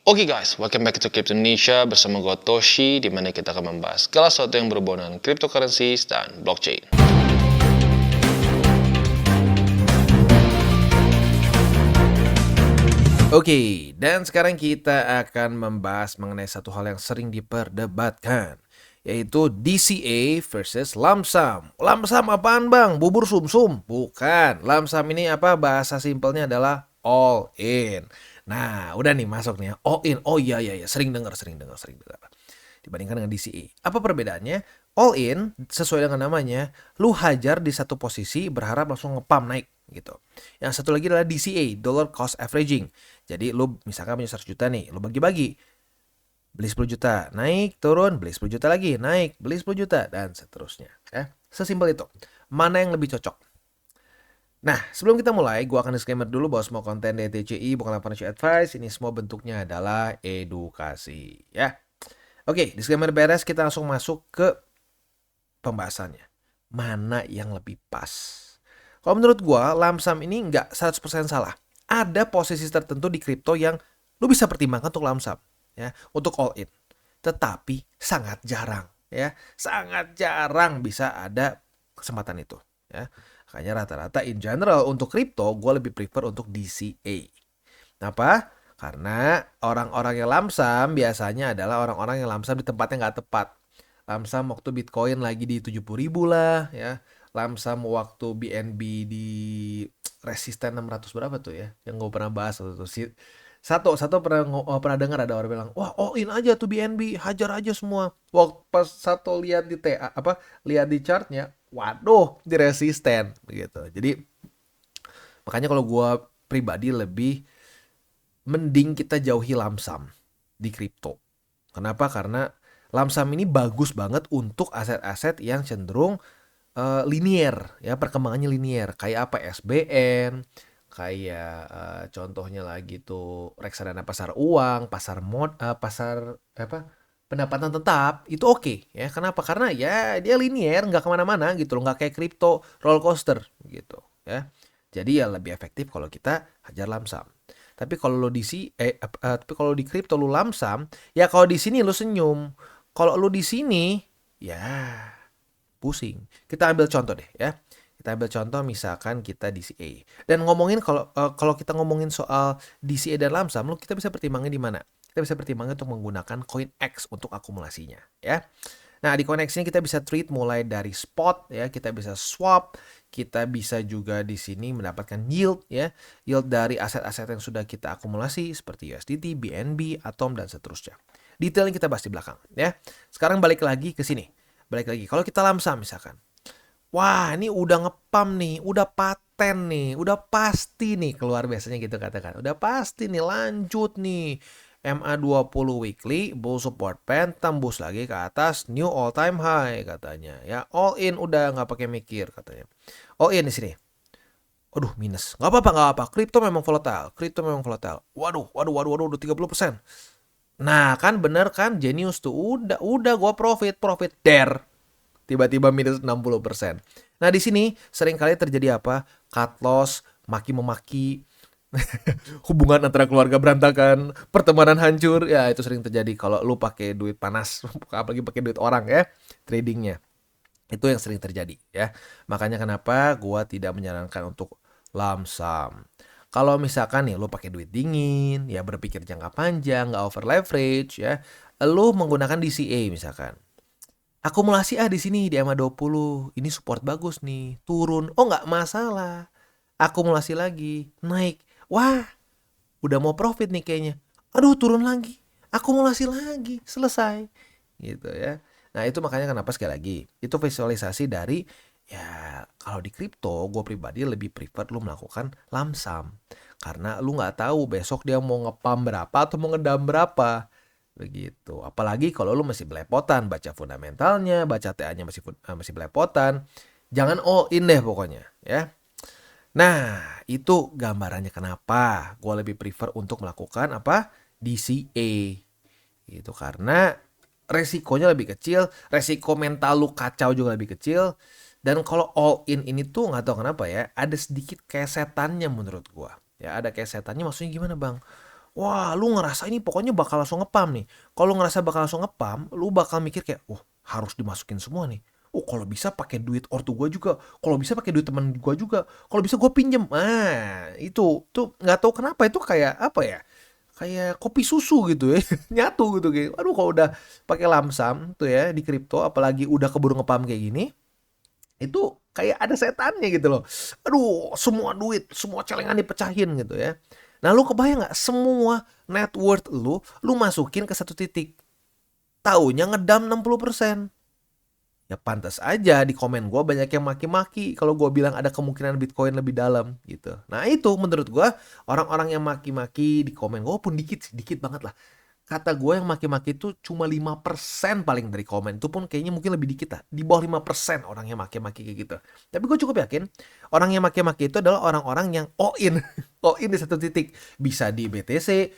Oke guys, welcome back to Crypto Indonesia bersama gue Toshi, di mana kita akan membahas segala sesuatu yang berhubungan dengan cryptocurrencies dan blockchain. Oke, dan sekarang kita akan membahas mengenai satu hal yang sering diperdebatkan, yaitu DCA versus lump sum. Lump sum apaan bang? Bubur sumsum? Bukan. Lump sum ini apa? Bahasa simpelnya adalah all in. Nah, udah nih masuk nih ya. All in. Oh iya. Sering dengar. Dibandingkan dengan DCA. Apa perbedaannya? All in sesuai dengan namanya, lu hajar di satu posisi berharap langsung ngepam naik gitu. Yang satu lagi adalah DCA, dollar cost averaging. Jadi lu misalkan punya 100 juta nih, lu bagi-bagi. Beli 10 juta, naik, turun, beli 10 juta lagi, naik, beli 10 juta, dan seterusnya. Ya, sesimpel itu. Mana yang lebih cocok? Nah, sebelum kita mulai, gue akan disclaimer dulu bahwa semua konten dari TCI bukanlah financial advice. Ini semua bentuknya adalah edukasi. Ya, oke, disclaimer beres, kita langsung masuk ke pembahasannya. Mana yang lebih pas? Kalau menurut gue, lump sum ini nggak 100% salah. Ada posisi tertentu di kripto yang lu bisa pertimbangkan untuk lump sum, ya, untuk all in. Tetapi sangat jarang, ya, sangat jarang bisa ada kesempatan itu, ya. Makanya rata-rata in general untuk kripto gue lebih prefer untuk DCA. Kenapa? Karena orang-orang yang lump sum biasanya adalah orang-orang yang lump sum di tempat yang nggak tepat. Lump sum waktu Bitcoin lagi di 70.000 lah, ya. Lump sum waktu BNB di resisten 600 berapa tuh ya? Yang gue pernah bahas waktu itu. Satu pernah dengar ada orang bilang, "Wah, all in aja tuh BNB, hajar aja semua." Waktu pas satu lihat di lihat di chartnya, waduh, di resisten gitu. Jadi makanya kalau gue pribadi lebih mending kita jauhi lump sum di kripto. Kenapa? Karena lump sum ini bagus banget untuk aset-aset yang cenderung linear, ya, perkembangannya linear. Kayak apa? SBN, kayak contohnya lagi tuh reksadana pasar uang, pasar apa? Pendapatan tetap itu oke, ya. Kenapa? Karena ya dia linear, nggak kemana-mana gitu loh, nggak kayak kripto roller coaster gitu, ya. Jadi ya lebih efektif kalau kita hajar lump sum. Tapi kalau di kripto lu lump sum, ya kalau di sini lu senyum. Kalau lu di sini, ya pusing. Kita ambil contoh deh, ya. Kita ambil contoh misalkan kita DCA. Dan ngomongin kalau kita ngomongin soal DCA dan lump sum, kita bisa pertimbangin di mana? Kita bisa pertimbangin untuk menggunakan CoinEx untuk akumulasinya, ya. Nah, di CoinEx ini kita bisa trade mulai dari spot, ya, kita bisa swap, kita bisa juga di sini mendapatkan yield, ya, yield dari aset-aset yang sudah kita akumulasi seperti USDT, BNB, Atom, dan seterusnya. Detailnya kita bahas di belakang, ya. Sekarang balik lagi ke sini. Balik lagi, kalau kita lump sum misalkan, wah ini udah ngepam nih, udah paten nih, udah pasti nih keluar, biasanya gitu katakan. Udah pasti nih, lanjut nih. MA20 weekly, bull support band, tembus lagi ke atas, new all time high katanya. Ya, all in udah nggak pakai mikir katanya. All in di sini. Aduh, minus. Nggak apa-apa. Kripto memang volatile. Waduh, udah 30%. Nah, kan bener kan, Genius tuh udah gua profit der. Tiba-tiba minus 60%. Nah, di sini sering kali terjadi apa? Cut loss, maki-memaki, hubungan antara keluarga berantakan, pertemanan hancur. Ya, itu sering terjadi kalau lu pakai duit panas, apalagi pakai duit orang, ya, tradingnya. Itu yang sering terjadi, ya. Makanya kenapa gua tidak menyarankan untuk lump sum. Kalau misalkan nih lu pakai duit dingin, ya, berpikir jangka panjang, nggak over leverage, ya, lu menggunakan DCA misalkan. Akumulasi di sini di MA20. Ini support bagus nih. Turun. Oh, nggak masalah. Akumulasi lagi. Naik. Wah, udah mau profit nih kayaknya. Aduh, turun lagi. Akumulasi lagi. Selesai. Gitu, ya. Nah, itu makanya kenapa sekali lagi. Itu visualisasi dari, ya, kalau di kripto, gue pribadi lebih prefer lu melakukan lump sum. Karena lu nggak tahu besok dia mau ngepam berapa atau mau ngedam berapa. Begitu. Apalagi kalau lu masih belepotan, baca fundamentalnya, baca TA-nya masih belepotan. Jangan all in deh pokoknya, ya. Nah, itu gambarannya kenapa gue lebih prefer untuk melakukan apa? DCA. Gitu, karena resikonya lebih kecil, resiko mental lu kacau juga lebih kecil. Dan kalau all in ini tuh nggak tahu kenapa ya, ada sedikit kesetannya menurut gue. Ya, ada kesetannya, maksudnya gimana bang? wah lu ngerasa ini pokoknya bakal langsung ngepam nih. Kalau ngerasa bakal langsung ngepam, lu bakal mikir kayak, wah harus dimasukin semua nih. Oh kalau bisa pakai duit ortu gue juga, kalau bisa pakai duit teman gue juga, kalau bisa gue pinjem. Itu tuh nggak tahu kenapa itu kayak apa ya? Kayak kopi susu gitu ya, nyatu gitu kayak. Aduh kalau udah pakai lamsam tuh ya di kripto, apalagi udah keburu ngepam kayak gini, itu kayak ada setannya gitu loh. Aduh, semua duit, semua celengan dipecahin gitu ya. Nah, lu kebayang nggak semua net worth lu masukin ke satu titik. Taunya ngedam 60%. Ya pantas aja di komen gue banyak yang maki-maki kalau gue bilang ada kemungkinan Bitcoin lebih dalam gitu. Nah itu menurut gue orang-orang yang maki-maki di komen gue pun dikit sih, dikit banget lah. Kata gue yang maki-maki itu cuma 5% paling dari komen. Itu pun kayaknya mungkin lebih dikit lah. Di bawah 5% orang yang maki-maki kayak gitu. Tapi gue cukup yakin orang yang maki-maki itu adalah orang-orang yang all in. All in di satu titik. Bisa di BTC,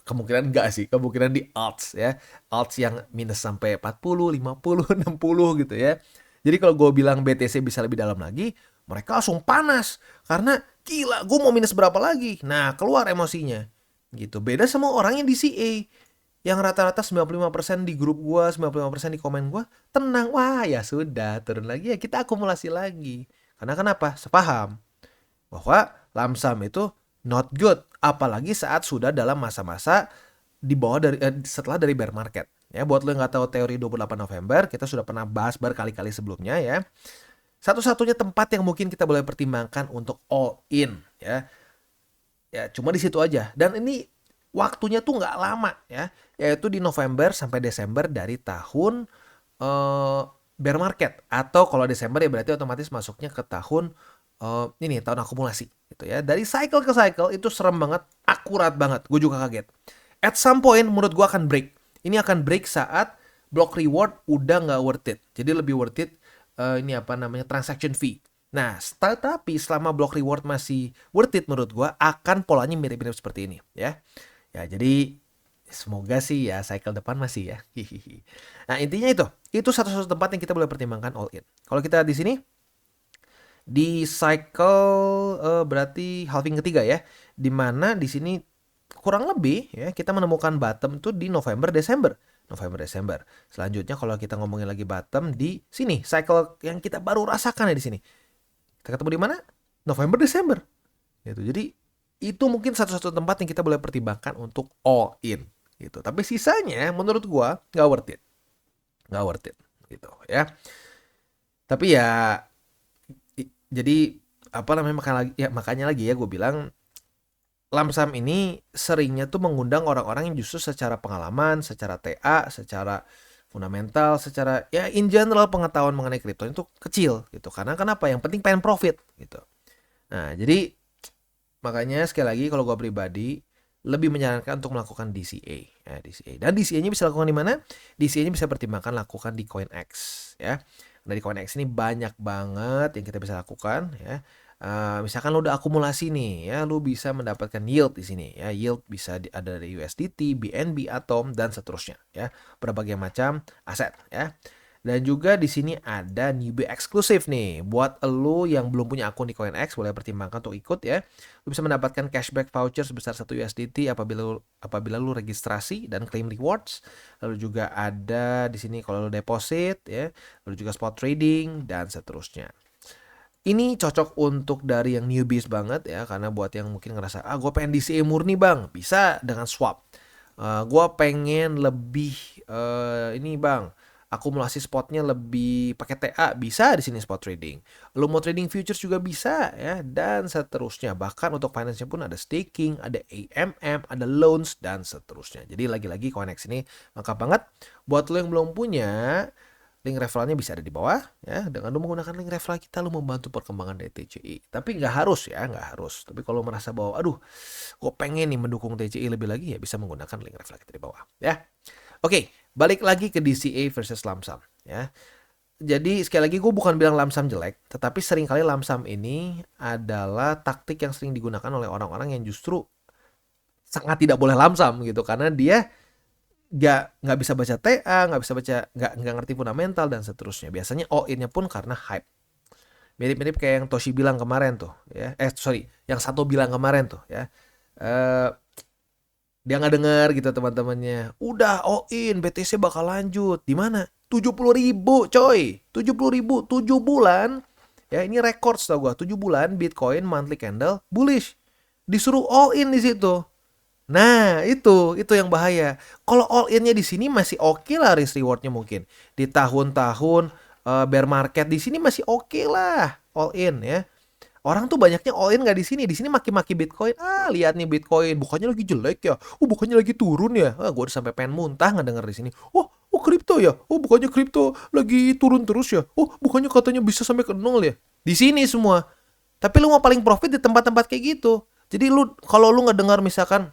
kemungkinan enggak sih. Kemungkinan di alts ya. Alts yang minus sampai 40, 50, 60 gitu ya. Jadi kalau gue bilang BTC bisa lebih dalam lagi, mereka langsung panas. Karena gila gue mau minus berapa lagi. Nah keluar emosinya. Gitu. Beda sama orang yang di CA yang rata-rata 95% di grup gua, 95% di komen gua, tenang. Wah, ya sudah, turun lagi ya kita akumulasi lagi. Karena kenapa? Sepaham bahwa lamsam itu not good, apalagi saat sudah dalam masa-masa di bawah dari setelah dari bear market. Ya, buat lo yang nggak tahu teori 28 November, kita sudah pernah bahas berkali-kali sebelumnya ya. Satu-satunya tempat yang mungkin kita boleh pertimbangkan untuk all in ya. Ya, cuma di situ aja. Dan ini waktunya tuh nggak lama ya, yaitu di November sampai Desember dari tahun bear market, atau kalau Desember ya berarti otomatis masuknya ke tahun ini tahun akumulasi gitu ya. Dari cycle ke cycle itu serem banget, akurat banget. Gue juga kaget. At some point menurut gue akan break. Ini akan break saat block reward udah nggak worth it. Jadi lebih worth it ini apa namanya transaction fee. Nah, tapi selama block reward masih worth it menurut gue akan polanya mirip-mirip seperti ini ya. Ya, jadi semoga sih ya cycle depan masih ya. Nah, intinya itu satu-satu tempat yang kita boleh pertimbangkan all in. Kalau kita di sini di cycle berarti halving ketiga ya. Di mana di sini kurang lebih ya kita menemukan bottom tuh di November Desember. November Desember. Selanjutnya kalau kita ngomongin lagi bottom di sini, cycle yang kita baru rasakan ya di sini. Kita ketemu di mana? November Desember. Gitu. Jadi itu mungkin satu-satu tempat yang kita boleh pertimbangkan untuk all in gitu. Tapi sisanya menurut gua nggak worth it. Nggak worth it gitu ya. Tapi ya jadi apa namanya makanya lagi ya gue bilang lamsam ini seringnya tuh mengundang orang-orang yang justru secara pengalaman, secara TA, secara fundamental, secara ya in general pengetahuan mengenai kripto itu kecil gitu. Karena kenapa? Yang penting pengen profit gitu. Nah, jadi makanya sekali lagi kalau gue pribadi lebih menyarankan untuk melakukan DCA. Ya, DCA. Dan DCA-nya bisa lakukan di mana? DCA-nya bisa pertimbangkan lakukan di CoinEx ya. Nah, di CoinEx ini banyak banget yang kita bisa lakukan ya. Misalkan lo udah akumulasi nih ya, lo bisa mendapatkan yield di sini ya. Yield bisa ada dari USDT, BNB, Atom dan seterusnya ya. Berbagai macam aset ya. Dan juga di sini ada newbie eksklusif nih. Buat lo yang belum punya akun di CoinEx boleh pertimbangkan untuk ikut ya. Lo bisa mendapatkan cashback voucher sebesar 1 USDT apabila lo registrasi dan claim rewards. Lalu juga ada di sini kalau lo deposit ya. Lalu juga spot trading dan seterusnya. Ini cocok untuk dari yang newbies banget ya, karena buat yang mungkin ngerasa gue pengen DCA murni bang, bisa dengan swap. Gue pengen lebih ini bang, akumulasi spotnya lebih pakai TA, bisa di sini spot trading. Lo mau trading futures juga bisa ya, dan seterusnya. Bahkan untuk finance-nya pun ada staking, ada AMM, ada loans dan seterusnya. Jadi lagi-lagi CoinEx ini lengkap banget. Buat lo yang belum punya, link referralnya bisa ada di bawah ya. Dengan lu menggunakan link referral kita lu membantu perkembangan dari TCI. Tapi nggak harus ya, nggak harus. Tapi kalau merasa bahwa aduh, gue pengen nih mendukung TCI lebih lagi ya bisa menggunakan link referral kita di bawah ya. Oke, balik lagi ke DCA versus lamsam ya. Jadi sekali lagi gue bukan bilang lamsam jelek, tetapi seringkali lamsam ini adalah taktik yang sering digunakan oleh orang-orang yang justru sangat tidak boleh lamsam gitu karena dia nggak bisa baca TA, nggak bisa baca, nggak ngerti fundamental dan seterusnya. Biasanya all in-nya pun karena hype. Mirip-mirip kayak yang Toshi bilang kemarin tuh, ya. Yang Sato bilang kemarin tuh, ya. Dia nggak dengar gitu teman-temannya. Udah all in, BTC bakal lanjut. Di mana? 70.000 coy. 70.000 7 bulan. Ya ini record tau gue. 7 bulan Bitcoin monthly candle bullish. Disuruh all in di situ. Nah, itu yang bahaya. Kalau all in-nya di sini masih oke lah risk reward-nya mungkin. Di tahun-tahun bear market di sini masih oke lah all in ya. Orang tuh banyaknya all in nggak di sini. Di sini maki-maki Bitcoin. Ah, lihat nih Bitcoin, bukannya lagi jelek ya. Oh, bukannya lagi turun ya. Ah, gue udah sampai pengen muntah ngedenger di sini. Oh kripto ya. Oh, bukannya kripto lagi turun terus ya. Oh, bukannya katanya bisa sampai ke nol ya. Di sini semua. Tapi lu mau paling profit di tempat-tempat kayak gitu. Jadi lu kalau lu ngedengar misalkan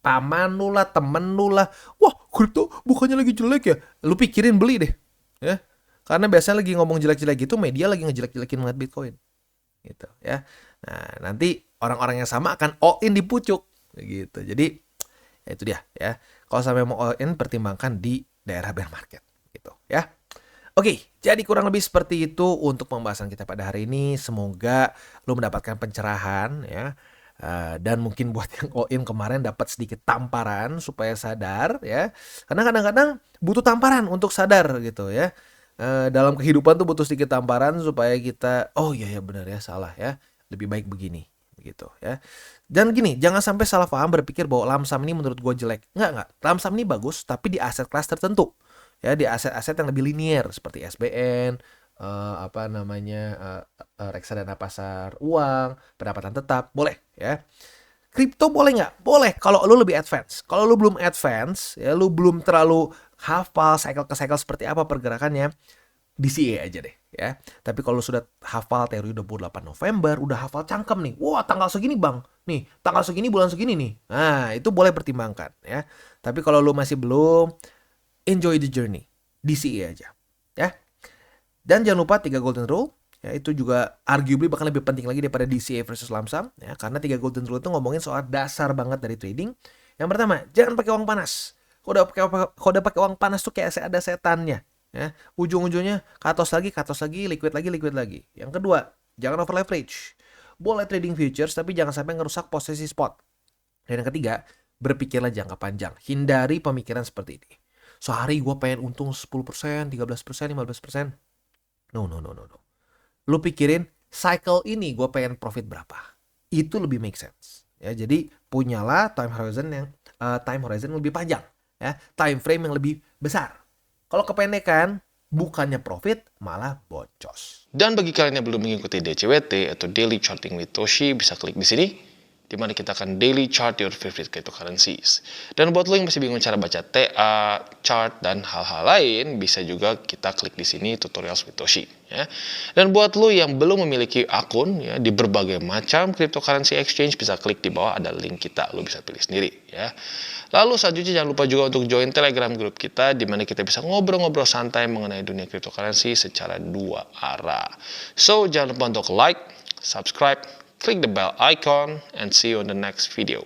paman lu lah, temen lu lah, wah kripto bukannya lagi jelek ya, lu pikirin beli deh, ya. Karena biasanya lagi ngomong jelek-jelek gitu, media lagi ngejelek-jelekin banget Bitcoin, gitu ya. Nah nanti orang-orang yang sama akan all in di pucuk, gitu. Jadi ya itu dia ya. Kalau sampai mau all in, pertimbangkan di daerah bear market, gitu ya. Oke, jadi kurang lebih seperti itu untuk pembahasan kita pada hari ini. Semoga lu mendapatkan pencerahan ya. Dan mungkin buat yang all in kemarin dapat sedikit tamparan supaya sadar ya. Karena kadang-kadang butuh tamparan untuk sadar gitu ya. Dalam kehidupan tuh butuh sedikit tamparan supaya kita, oh iya ya benar ya, salah ya. Lebih baik begini gitu ya. Dan gini, jangan sampai salah paham berpikir bahwa lamsam ini menurut gue jelek. Enggak. Lamsam ini bagus tapi di aset kelas tertentu. Ya, di aset-aset yang lebih linier seperti SBN, reksadana pasar uang, pendapatan tetap, boleh ya. Kripto boleh nggak? Boleh kalau lu lebih advance. Kalau lu belum advance, ya lu belum terlalu hafal cycle ke cycle seperti apa pergerakannya, DCA aja deh ya. Tapi kalau sudah hafal teori 28 November, udah hafal cangkem nih. Wah, tanggal segini Bang. Nih, tanggal segini bulan segini nih. Nah, itu boleh pertimbangkan ya. Tapi kalau lu masih belum, enjoy the journey. DCA aja ya. Dan jangan lupa 3 golden rule, ya itu juga arguably bahkan lebih penting lagi daripada DCA versus lamsam ya, karena 3 golden rule itu ngomongin soal dasar banget dari trading. Yang pertama, jangan pakai uang panas. Kalau udah pakai uang panas tuh kayak ada setannya ya. Ujung-ujungnya katos lagi, liquid lagi. Yang kedua, jangan over leverage. Boleh trading futures tapi jangan sampai ngerusak posisi spot. Dan yang ketiga, berpikirlah jangka panjang. Hindari pemikiran seperti ini. Sehari gue pengen untung 10%, 13%, 15%. No. Lu pikirin cycle ini gue pengen profit berapa. Itu lebih make sense. Ya, jadi punyalah time horizon yang lebih panjang, ya, time frame yang lebih besar. Kalau kependekan, bukannya profit malah boncos. Dan bagi kalian yang belum mengikuti DCWT atau Daily Charting with Toshi, bisa klik di sini, di mana kita akan daily chart your favorite cryptocurrencies. Dan buat lo yang masih bingung cara baca TA, chart, dan hal-hal lain, bisa juga kita klik di sini tutorials with Toshi. Ya. Dan buat lo yang belum memiliki akun ya, di berbagai macam cryptocurrency exchange, bisa klik di bawah ada link kita, lo bisa pilih sendiri. Ya. Lalu selanjutnya jangan lupa juga untuk join Telegram group kita, di mana kita bisa ngobrol-ngobrol santai mengenai dunia cryptocurrency secara 2 arah. So jangan lupa untuk like, subscribe, click the bell icon, and see you on the next video.